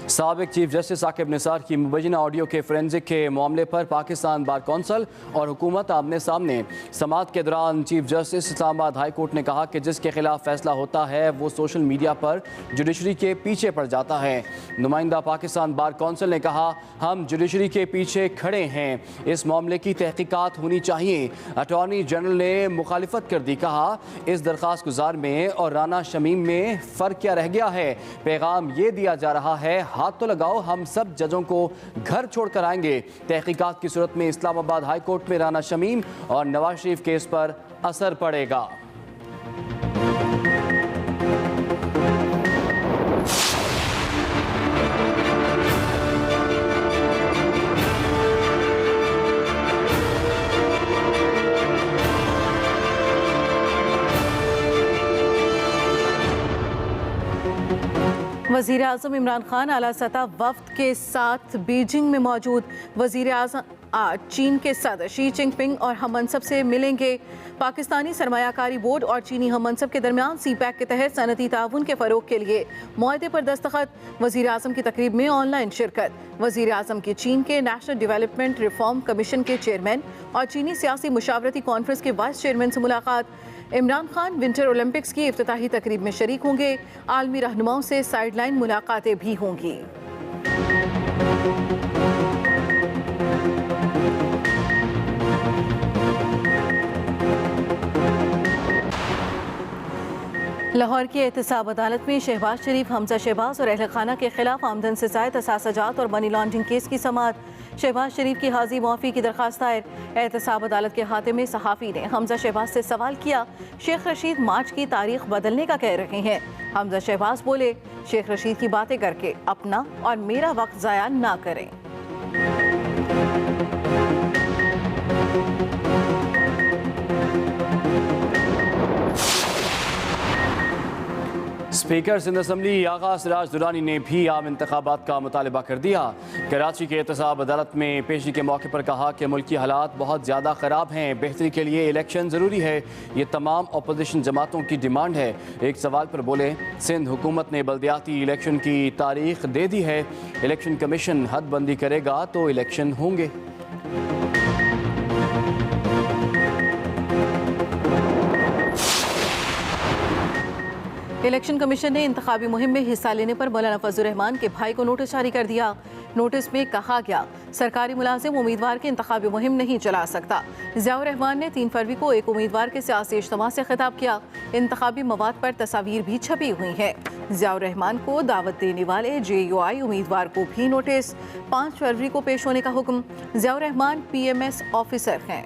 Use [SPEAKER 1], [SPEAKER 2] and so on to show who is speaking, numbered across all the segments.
[SPEAKER 1] साबिक chief justice Saqib Nisar की मुबैना audio के फोरेंसिक के मामले पर पाकिस्तान बार कौंसिल और हुकूमत आमने सामने। समाअत के दौरान chief justice Islamabad high court ने कहा कि जिसके खिलाफ फैसला होता है वो सोशल मीडिया पर जुडिशरी के पीछे पड़ जाता है। नुमाइंदा पाकिस्तान बार कौंसिल ने कहा, हम जुडिशरी के पीछे खड़े हैं, इस मामले की तहकीकात होनी चाहिए। अटॉर्नी जनरल ने मुखालिफत कर दी, कहा इस दरख्वास्त गुजार में और राना शमीम में फ़र्क क्या रह गया है। पैगाम ये दिया जा रहा है, हाथ तो लगाओ, हम सब जजों को घर छोड़कर आएंगे। तहकीकात की सूरत में इस्लामाबाद हाई कोर्ट में राना शमीम और नवाज शरीफ केस पर असर पड़ेगा।
[SPEAKER 2] वज़ीर आज़म इमरान खान आला सतह वफ़द के साथ बीजिंग में मौजूद। वज़ीर आज़म आज चीन के सदर शी जिनपिंग और हम मनसब से मिलेंगे। पाकिस्तानी सरमायाकारी बोर्ड और चीनी हम मनसब के दरमियान CPEC के तहत सनती ताउन के फ़रोग के लिए मुआहदे पर दस्तखत। वज़ीर आज़म की तकरीब में ऑनलाइन शिरकत। वज़ीर आज़म की चीन के नेशनल डेवलपमेंट रिफॉर्म कमीशन के चेयरमैन और चीनी सियासी मुशावरती कॉन्फ्रेंस के वाइस चेयरमैन से मुलाकात। इमरान खान विंटर ओलंपिक्स की इफ्तिताही तकरीब में शरीक होंगे। आलमी रहनुमाओं से साइडलाइन मुलाकातें भी होंगी। लाहौर की एहतसाब अदालत में शहबाज शरीफ, हमजा शहबाज और अहल खाना के खिलाफ आमदन से ज़ायद असासाजात और मनी लॉन्ड्रिंग केस की समाअत। शहबाज शरीफ की हाजी मुआफ़ी की दरख्वास्त दायर। एहतसाब अदालत के खाते में सहाफ़ी ने हमजा शहबाज से सवाल किया, शेख रशीद मार्च की तारीख बदलने का कह रहे हैं। हमजा शहबाज बोले, शेख रशीद की बातें करके अपना और मेरा वक्त ज़ाया ना करें।
[SPEAKER 1] स्पीकर सिंध असम्बली आगा सिराज दुरानी ने भी आम इंतखाबात का मुतालबा कर दिया। कराची के एहतसाब अदालत में पेशी के मौके पर कहा कि मुल्की हालात बहुत ज़्यादा ख़राब हैं, बेहतरी के लिए इलेक्शन ज़रूरी है, ये तमाम अपोजिशन जमातों की डिमांड है। एक सवाल पर बोले, सिंध हुकूमत ने बल्दियाती इलेक्शन की तारीख दे दी है, इलेक्शन कमीशन हदबंदी करेगा तो इलेक्शन होंगे।
[SPEAKER 2] इलेक्शन कमीशन ने इंतखाबी मुहिम में हिस्सा लेने पर मौलाना फजल रहमान के भाई को नोटिस जारी कर दिया। नोटिस में कहा गया, सरकारी मुलाजिम उम्मीदवार की इंतखाबी मुहिम नहीं चला सकता। ज़ियाउर रहमान ने 3 फरवरी को एक उम्मीदवार के सियासी इज्तिमा से खिताब किया। इंतखाबी मवाद पर तस्वीर भी छपी हुई हैं। ज़ियाउर रहमान को दावत देने वाले JUI उम्मीदवार को भी नोटिस 5 फरवरी को पेश होने का हुक्म। ज़ियाउर रहमान PMS ऑफिसर हैं।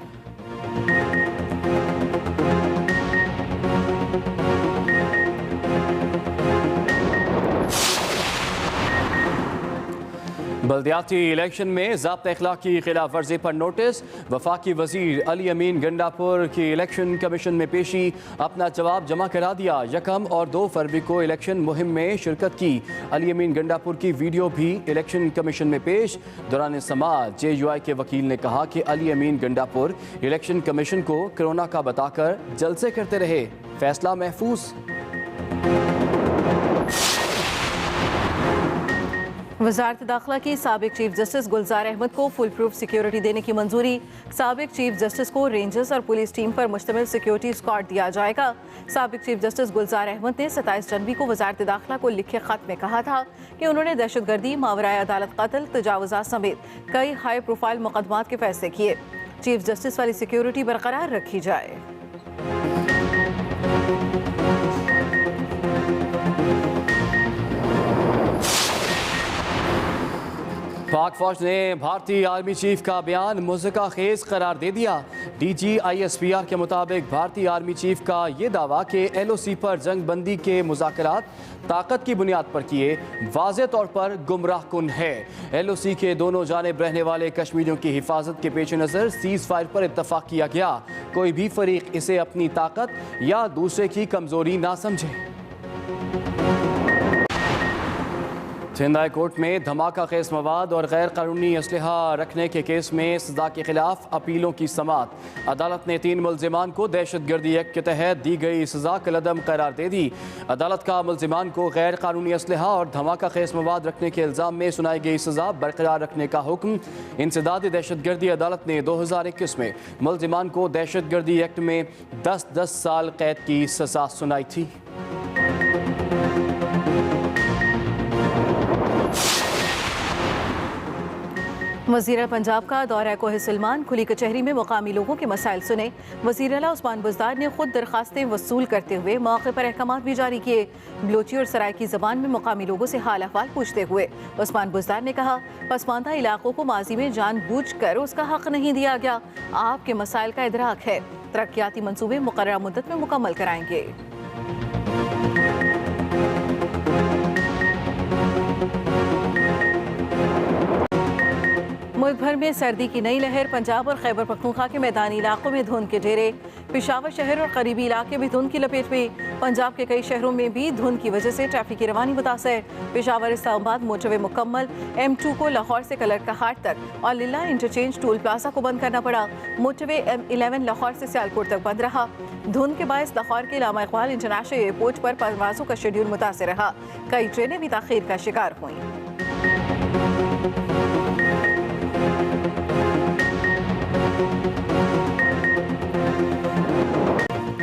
[SPEAKER 1] बल्दियाती इलेक्शन में ज़ाब्ता अखलाक की खिलाफ वर्जी पर नोटिस। वफाकी वजीर अली अमीन गंडापुर की इलेक्शन कमीशन में पेशी, अपना जवाब जमा करा दिया। 1 और 2 फरवरी को इलेक्शन मुहिम में शिरकत की। अली अमीन गंडापुर की वीडियो भी इलेक्शन कमीशन में पेश। दौरान समाअत JUI के वकील ने कहा कि अली अमीन गंडापुर इलेक्शन कमीशन को कोरोना का बताकर जलसे करते रहे, फैसला महफूज।
[SPEAKER 2] वज़ारत दाखिला की साबिक चीफ जस्टिस गुलजार अहमद को फुल प्रूफ सिक्योरिटी देने की मंजूरी। साबिक चीफ जस्टिस को रेंजर्स और पुलिस टीम पर मुश्तमिल सिक्योरिटी स्क्वाड दिया जाएगा। साबिक चीफ जस्टिस गुलजार अहमद ने 27 जनवरी को वज़ारत दाखिला को लिखे खत में कहा था कि उन्होंने दहशतगर्दी, मावराए अदालत कत्ल, तजावुज़ात समेत कई हाई प्रोफाइल मुकदमात के फैसले किए। चीफ जस्टिस वाली सिक्योरिटी बरकरार रखी जाए।
[SPEAKER 1] पाक फौज ने भारतीय आर्मी चीफ का बयान मुज़क्का खेज करार दे दिया। DG ISPR के मुताबिक भारतीय आर्मी चीफ का ये दावा कि LOC पर जंग बंदी के मुज़ाकरात ताकत की बुनियाद पर किए वाज़े तौर पर गुमराह कुन है। LOC के दोनों जानिब रहने वाले कश्मीरियों की हिफाजत के पेश नज़र सीज़ फायर पर इत्तफाक किया गया। कोई भी फरीक इसे अपनी ताकत या दूसरे की कमज़ोरी ना समझे। सिंध हाई कोर्ट में धमाका खेज मवाद और गैर कानूनी असलहा रखने के केस में सजा के खिलाफ अपीलों की समात। अदालत ने 3 मुल्जिमान को दहशतगर्दी एक्ट के तहत दी गई सजा कलअदम करार दे दी। अदालत का मुल्जिमान को गैर कानूनी असलहा और धमाका खेज मवाद रखने के इल्ज़ाम में सुनाई गई सजा बरकरार रखने का हुक्म। इंसदाद दहशतगर्दी अदालत ने 2021 में मुल्जिमान को दहशतगर्दी एक्ट में 10 साल कैद की सजा सुनाई थी।
[SPEAKER 2] वज़ीर पंजाब का दौरा कोहे सलमान, खुली कचहरी में मुकामी लोगों के मसाइल सुने। वज़ीर आला उस्मान बुज़दार ने खुद दरखास्तें वसूल करते हुए मौके पर अहकाम भी जारी किए। बलोची और सराइकी ज़बान में मुकामी लोगों से हाल अहवाल पूछते हुए उस्मान बुज़दार ने कहा, पसमानदा इलाकों को माजी में जानबूझकर उसका हक नहीं दिया गया। आपके मसाइल का इदराक है, तरक्याती मनसूबे मुकर्रर मुद्दत में मुकम्मल कराएंगे। मुल्क भर में सर्दी की नई लहर। पंजाब और खैबर पख्तूनख्वा के मैदानी इलाकों में धुंध के डेरे। पेशावर शहर और करीबी इलाके भी धुंध की लपेट में। पंजाब के कई शहरों में भी धुंध की वजह से ट्रैफिक की रवानी मुतासर। पेशावर इस्लामाबाद मोटरवे मुकम्मल। M2 को लाहौर से कलर का हाट तक और लिल्ला इंटरचेंज टोल प्लाजा को बंद करना पड़ा। मोटरवे M11 लाहौर से सियालकोट तक बंद रहा। धुंध के बायस लाहौर के इलामा इकबाल इंटरनेशनल एयरपोर्ट पर परवाज़ों का शेड्यूल मुतासर रहा। कई ट्रेनें भी ताख़ीर का शिकार हुई।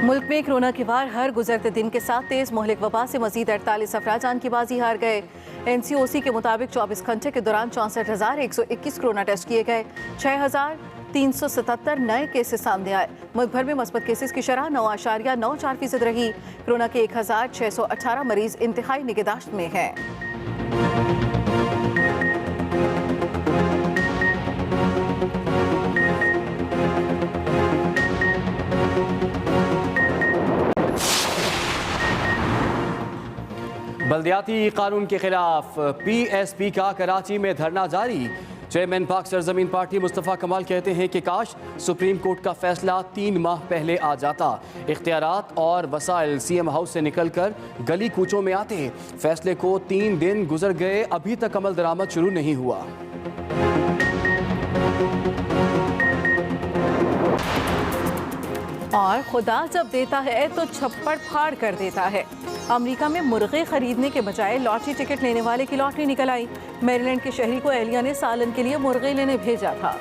[SPEAKER 2] मुल्क में कोरोना की वार हर गुजरते दिन के साथ तेज मोहलिक वबा से मजीद 48 अफराद जान की बाजी हार गए। NCOC के मुताबिक 24 घंटे के दौरान 64,121 कोरोना टेस्ट किए गए। 6,377 नए केसेस सामने आए। मुल्क भर में मस्बत केसेस की शरह 9.94% रही। कोरोना के 1,618 मरीज इंतहाई निगहदाश्त में हैं।
[SPEAKER 1] बल्दियाती कानून के खिलाफ PSP का कराची में धरना जारी। चेयरमैन पाक सरजमीन पार्टी मुस्तफ़ा कमाल कहते हैं कि काश सुप्रीम कोर्ट का फैसला 3 माह पहले आ जाता। इख्तियारात और वसाइल CM हाउस से निकलकर गली कूचों में आते। फैसले को 3 दिन गुजर गए, अभी तक अमल दरामद शुरू नहीं हुआ।
[SPEAKER 2] और खुदा जब देता है तो छप्पड़ फाड़ कर देता है। अमेरिका में मुर्गे खरीदने के बजाय लॉटरी टिकट लेने वाले की लॉटरी निकल आई। मैरीलैंड के शहरी को एहलिया ने सालन के लिए मुर्गे लेने भेजा था।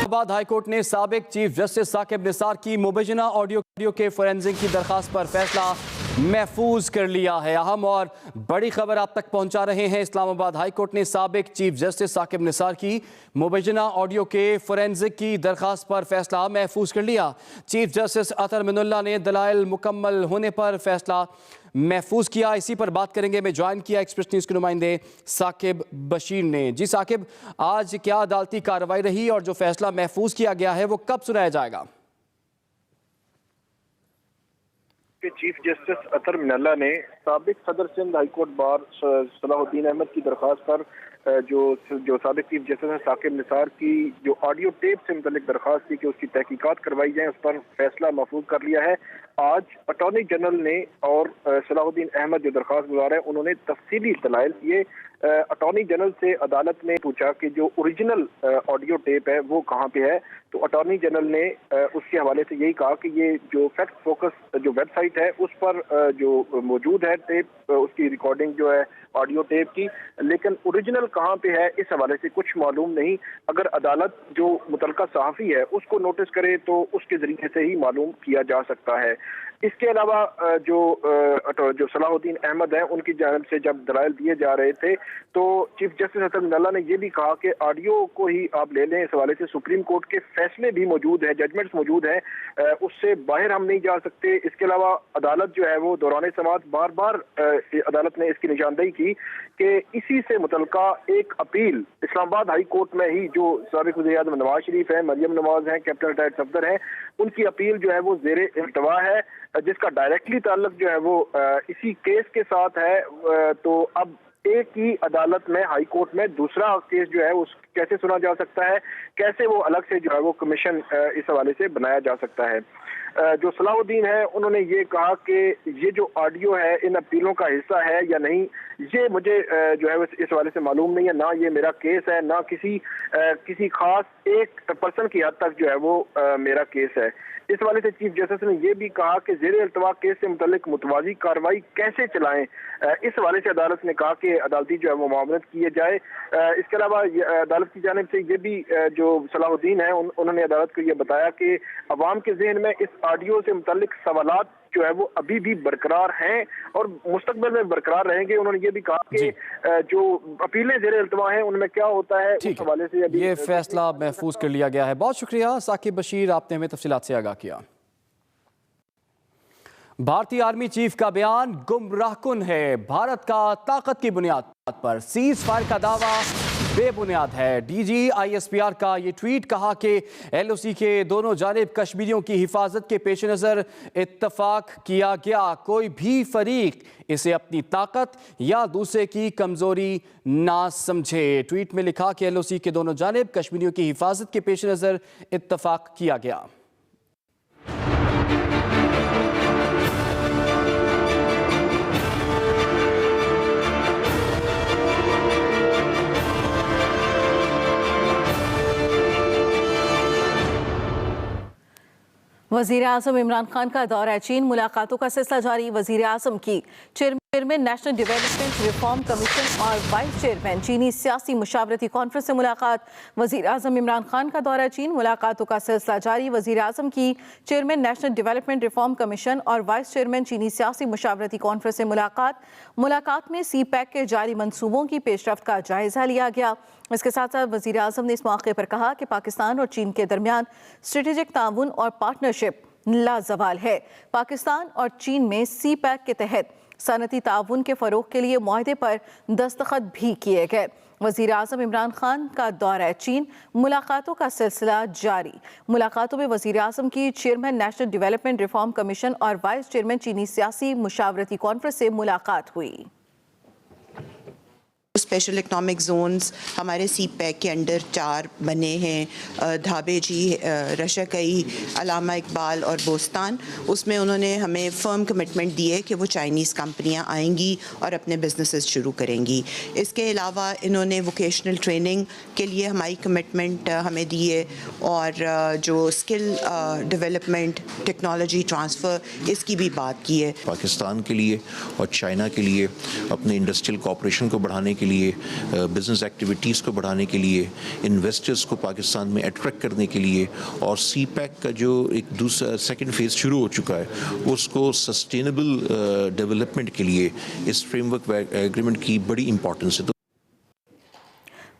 [SPEAKER 1] इस्लामाबाद हाई कोर्ट ने साबिक चीफ जस्टिस साकिब निसार की मुबैना ऑडियो के फोरेंसिक की दरखास्त पर फैसला महफूज कर लिया है। अहम और बड़ी खबर आप तक पहुंचा रहे हैं। इस्लामाबाद हाई कोर्ट ने साबिक चीफ जस्टिस साकिब निसार की मुबैना ऑडियो के फोरेंसिक की दरखास्त पर फैसला महफूज कर लिया। चीफ जस्टिस अतर मिनुल्लाह ने दलाइल मुकम्मल होने पर फैसला महफूज किया। इसी पर बात करेंगे। मैं ज्वाइन किया एक्सप्रेस न्यूज़ के नुमाइंदे साकिब बशीर ने। जी साकिब, आज क्या अदालती कार्रवाई रही और जो फैसला महफूज किया गया है वो कब सुनाया जाएगा?
[SPEAKER 3] के चीफ जस्टिस अतर मिनल्ला ने साबिक सदर Sindh high court bar Salahuddin Ahmad की दरखास्त पर जो साबिक चीफ जस्टिस साकिब निसार की जो ऑडियो टेप से मुतल्लिक दरखास्त थी कि उसकी तहकीकात करवाई जाए, उस पर फैसला महफूज कर लिया है। आज अटॉर्नी जनरल ने और सलाहुद्दीन अहमद जो दरखास्त गुजार है उन्होंने तफसीली दलाइल दिए। अटॉर्नी जनरल से अदालत ने पूछा कि जो ओरिजिनल ऑडियो टेप है वो कहाँ पे है, तो अटॉर्नी जनरल ने उसके हवाले से यही कहा कि ये जो फैक्ट फोकस जो वेबसाइट है उस पर जो मौजूद है टेप, उसकी रिकॉर्डिंग जो है ऑडियो टेप की, लेकिन ओरिजिनल कहाँ पे है इस हवाले से कुछ मालूम नहीं। अगर अदालत जो मुतलका सहाफ़ी है उसको नोटिस करे तो उसके जरिए से ही मालूम किया जा सकता है। इसके अलावा जो सलाहुद्दीन अहमद हैं उनकी जानिब से जब दलाइल दिए जा रहे थे तो चीफ जस्टिस अतर मिनल्ला ने यह भी कहा कि ऑडियो को ही आप ले लें। इस हवाले से सुप्रीम कोर्ट के फैसले भी मौजूद है, जजमेंट्स मौजूद है, उससे बाहर हम नहीं जा सकते। इसके अलावा अदालत जो है वो दौरान समाअत बार बार अदालत ने इसकी निशानदेही की कि इसी से मुतलका एक अपील इस्लामाबाद हाई कोर्ट में ही जो साबिक वज़ीर-ए-आज़म नवाज शरीफ है, मरियम नवाज हैं, कैप्टन रिटायर्ड सफदर हैं, उनकी अपील जो है वो ज़ेरे इल्तवा है, जिसका डायरेक्टली ताल्लुक जो है वो इसी केस के साथ है। तो अब एक ही अदालत में हाई कोर्ट में दूसरा केस जो है उस कैसे सुना जा सकता है, कैसे वो अलग से जो है वो कमीशन इस हवाले से बनाया जा सकता है। जो सलाहुद्दीन है उन्होंने ये कहा कि ये जो ऑडियो है इन अपीलों का हिस्सा है या नहीं, ये मुझे जो है इस हवाले से मालूम नहीं है। ना ये मेरा केस है, ना किसी खास एक पर्सन की हद तक जो है वो मेरा केस है। इस हवाले से चीफ जस्टिस ने यह भी कहा कि ज़ेरे अल्तवा केस से मुतल्लिक मुतवाज़ी कार्रवाई कैसे चलाएं। इस हवाले से अदालत ने कहा कि अदालती जो है वो मामलत किए जाए। इसके अलावा अदालत की जानिब से ये भी जो सलाहुद्दीन है उन्होंने अदालत को ये बताया कि अवाम के जहन में इस ऑडियो से मुतल्लिक सवालात जो है वो अभी भी बरकरार हैं और मुस्तकबिल में बरकरार रहेंगे। उन्होंने ये भी कहा कि जो अपीलें ज़ेरे अल्तवा हैं उनमें क्या होता है उस हवाले से अभी
[SPEAKER 1] ये फैसला महफूज कर लिया गया है। बहुत शुक्रिया साकिब बशीर, आपने हमें तफसीलात से आगाह किया। भारतीय आर्मी चीफ का बयान गुमराहकुन है। भारत का ताकत की बुनियाद पर सीज फायर का दावा बेबुनियाद है। डीजी आईएसपीआर का ये ट्वीट, कहा कि एलओसी के दोनों जानिब कश्मीरियों की हिफाजत के पेश नज़र इत्तफाक किया गया। कोई भी फरीक इसे अपनी ताकत या दूसरे की कमजोरी ना समझे। ट्वीट में लिखा कि एलओसी के दोनों जानिब कश्मीरियों की हिफाजत के पेश नज़र इत्तफाक किया गया।
[SPEAKER 2] वज़ीर आज़म इमरान खान का दौरा चीन, मुलाकातों का सिलसिला जारी। वज़ीर आज़म की chairman national development reform commission और वाइस चेयरमैन चीनी सियासी मुशावरती कॉन्फ्रेंस से मुलाकात। वज़ीर आज़म इमरान खान का दौरा चीन, मुलाकातों का सिलसिला जारी। वज़ीर आज़म की chairman national development reform commission और वाइस चेयरमैन चीनी सियासी मुशावरती कॉन्फ्रेंस से मुलाकात में CPEC के जारी मंसूबों की पेशरफ्त का जायजा लिया गया। इसके साथ साथ वज़ीर आज़म ने इस मौके पर कहा कि पाकिस्तान और चीन के दरमियान स्ट्रेटेजिक ताउन और पार्टनरशिप लाजवाल है। पाकिस्तान और चीन में CPEC के तहत सनती ताउन के फ़रोग़ के लिए मुआहदे पर दस्तखत भी किए गए। वज़ीर आज़म इमरान खान का दौरा चीन, मुलाकातों का सिलसिला जारी। मुलाकातों में वज़ीर आज़म की chairman national development reform commission और वाइस चेयरमैन चीनी सियासी मुशावरती कॉन्फ्रेंस से मुलाकात हुई।
[SPEAKER 4] स्पेशल इकनॉमिक जोन्स हमारे CPEC के अंडर 4 बने हैं, धाबेजी, रशाकई, अलामा इकबाल और बोस्तान। उसमें उन्होंने हमें फर्म कमिटमेंट दी है कि वो चाइनीज़ कंपनियां आएंगी और अपने बिजनेसेस शुरू करेंगी। इसके अलावा इन्होंने वोकेशनल ट्रेनिंग के लिए हमारी कमिटमेंट हमें दी है और जो स्किल डेवलपमेंट, टेक्नोलॉजी ट्रांसफ़र, इसकी भी बात की है।
[SPEAKER 5] पाकिस्तान के लिए और चाइना के लिए अपने इंडस्ट्रियल कॉपरेशन को बढ़ाने के लिए, बिजनेस एक्टिविटीज़ को बढ़ाने के लिए, इन्वेस्टर्स को पाकिस्तान में अट्रैक्ट करने के लिए, और CPEC का जो एक दूसरा सेकंड फेज़ शुरू हो चुका है उसको सस्टेनेबल डेवलपमेंट के लिए इस फ्रेमवर्क एग्रीमेंट की बड़ी इंपॉर्टेंस है।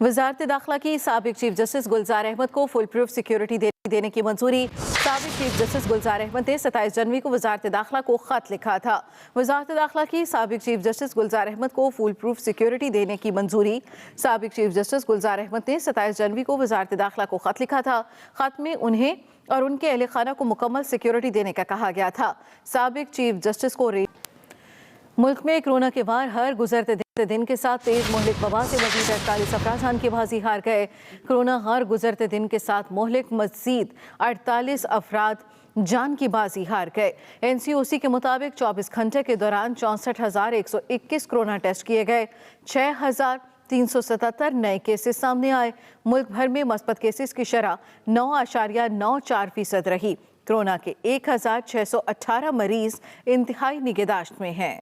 [SPEAKER 2] वज़ारत दाखिला की साबिक चीफ जस्टिस गुलजार अहमद को फुल प्रूफ सिक्योरिटी देने की मंजूरी। साबिक चीफ जस्टिस गुलजार अहमद ने 27 जनवरी को वज़ारत दाखिला को ख़त लिखा था। वज़ारत दाखिला की साबिक चीफ जस्टिस गुलजार अहमद को फुल प्रूफ सिक्योरिटी देने की मंजूरी। साबिक चीफ जस्टिस गुलजार अहमद ने 27 जनवरी को वज़ारत दाखिला को ख़त लिखा था। ख़त में उन्हें और उनके अहले खाना को मुकम्मल सिक्योरिटी देने का कहा गया था। साबिक चीफ जस्टिस को मुल्क में कोरोना के वार हर गुजरते दिन के साथ तेज मोहलिक वबा से मजीद 48 अफराद जान की बाजी हार गए। कोरोना हर गुजरते दिन के साथ मोहलिक मजीद 48 अफराद जान की बाजी हार गए। NCOC के मुताबिक 24 घंटे के दौरान 64,121 कोरोना टेस्ट किए गए। 6,377 नए केसेस सामने आए। मुल्क भर में मस्बत केसेस की शरह 9.94% रही। कोरोना के 1,618 मरीज इंतहाई निगहदाश्त में हैं।